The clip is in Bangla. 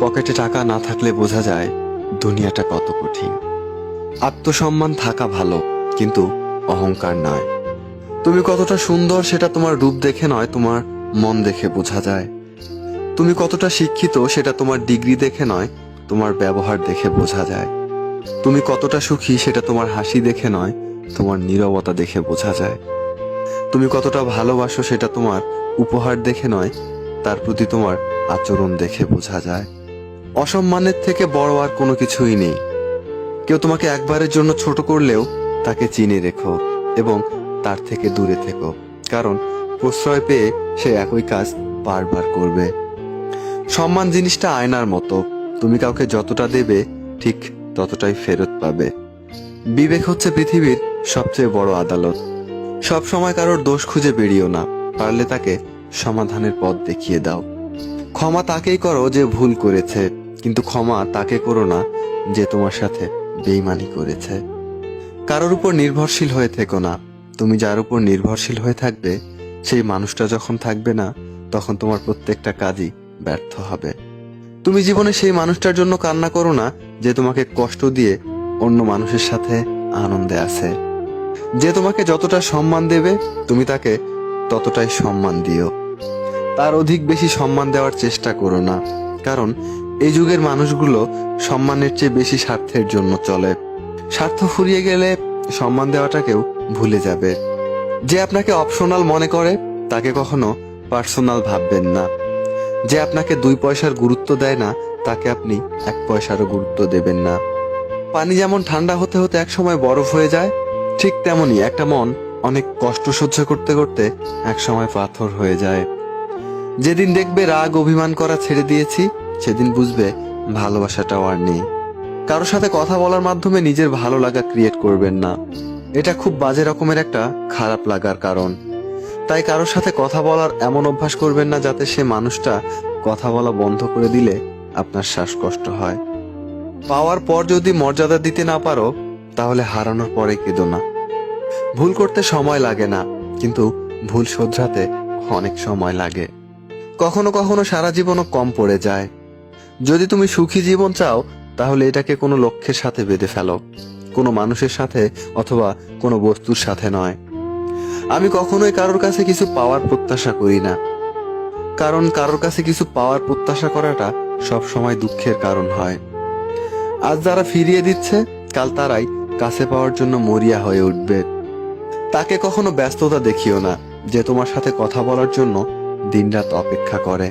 পকেটে টাকা না থাকলে বোঝা যায় দুনিয়াটা কত কঠিন। আত্মসম্মান থাকা ভালো, কিন্তু অহংকার নয়। তুমি কতটা সুন্দর সেটা তোমার রূপ দেখে নয়, তোমার মন দেখে বোঝা যায়। তুমি কতটা শিক্ষিত সেটা তোমার ডিগ্রি দেখে নয়, তোমার ব্যবহার দেখে বোঝা যায়। তুমি কতটা সুখী সেটা তোমার হাসি দেখে নয়, তোমার নীরবতা দেখে বোঝা যায়। তুমি কতটা ভালোবাসো সেটা তোমার উপহার দেখে নয়, তার প্রতি তোমার আচরণ দেখে বোঝা যায়। অসম্মানের থেকে বড় আর কোনো কিছুই নেই। কেউ তোমাকে একবারের জন্য ছোট করলেও তাকে চিনে রেখো এবং তার থেকে দূরে থেকো, কারণ প্রশ্রয় পেয়ে সে একই কাজ বারবার করবে। সম্মান জিনিসটা আয়নার মতো, তুমি কাউকে যতটা দেবে ঠিক ততটাই ফেরত পাবে। বিবেক হচ্ছে পৃথিবীর সবচেয়ে বড় আদালত। সব সময় কারোর দোষ খুঁজে বেরিও না, পারলে তাকে সমাধানের পথ দেখিয়ে দাও। ক্ষমা তাকেই করো যে ভুল করেছে, কিন্তু ক্ষমা তাকে করো না যে তোমার সাথে বেইমানি করেছে। কারোর উপর নির্ভরশীল হয়ে থেকো না। তুমি যার উপর নির্ভরশীল হয়ে থাকবে, সেই মানুষটা যখন থাকবে না, তখন তোমার প্রত্যেকটা কাজই ব্যর্থ হবে। তুমি জীবনে সেই মানুষটার জন্য কান্না করো না যে তোমাকে কষ্ট দিয়ে অন্য মানুষের সাথে আনন্দে আছে। যে তোমাকে যতটা সম্মান দেবে, তুমি তাকে ততটাই সম্মান দিও। তার অধিক বেশি সম্মান দেওয়ার চেষ্টা করো না, কারণ এই যুগের মানুষগুলো সম্মানের চেয়ে বেশি স্বার্থের জন্য চলে। স্বার্থ ফুরিয়ে গেলে সম্মান দেওয়াটাকেও ভুলে যাবে। যে আপনাকে অপশনাল মনে করে তাকে কখনো পার্সোনাল ভাববেন না। যে আপনাকে 2 পয়সার গুরুত্ব দেয় না, তাকে আপনি 1 পয়সারও গুরুত্ব দেবেন না। পানি যেমন ঠান্ডা হতে হতে একসময় বরফ হয়ে যায়, ঠিক তেমনি একটা মন অনেক কষ্ট সহ্য করতে করতে একসময় পাথর হয়ে যায়। যেদিন দেখবে রাগ অভিমান করা ছেড়ে দিয়েছি, সেদিন বুঝবে ভালোবাসাটাও আর নেই। কারো সাথে কথা বলার মাধ্যমে নিজের ভালো লাগা ক্রিয়েট করবেন না, এটা খুব বাজে রকমের একটা খারাপ লাগার কারণ। তাই কারোর সাথে কথা বলার এমন অভ্যাস করবেন না যাতে সে মানুষটা কথা বলা বন্ধ করে দিলে আপনার শ্বাসকষ্ট হয়। পাওয়ার পর যদি মর্যাদা দিতে না পারো, তাহলে হারানোর পরে কেঁদো না। ভুল করতে সময় লাগে না, কিন্তু ভুল শোধরাতে অনেক সময় লাগে। কখনো কখনো সারা জীবনও কম পড়ে যায়। যদি তুমি সুখী জীবন চাও, তাহলে এটাকে কোনো লক্ষ্যের সাথে বেঁধে ফেলো, কোনো মানুষের সাথে অথবা কোনো বস্তুর সাথে নয়। আমি কখনোই কারোর কাছে কিছু পাওয়ার প্রত্যাশা করি না, কারণ কারোর কাছে কিছু পাওয়ার প্রত্যাশা করাটা সব সময় দুঃখের কারণ হয়। আজ যারা ফিরিয়ে দিচ্ছে, কাল তারাই কাছে পাওয়ার জন্য মরিয়া হয়ে উঠবে। তাকে কখনো ব্যস্ততা দেখিও না যে তোমার সাথে কথা বলার জন্য দিনরাত অপেক্ষা করে।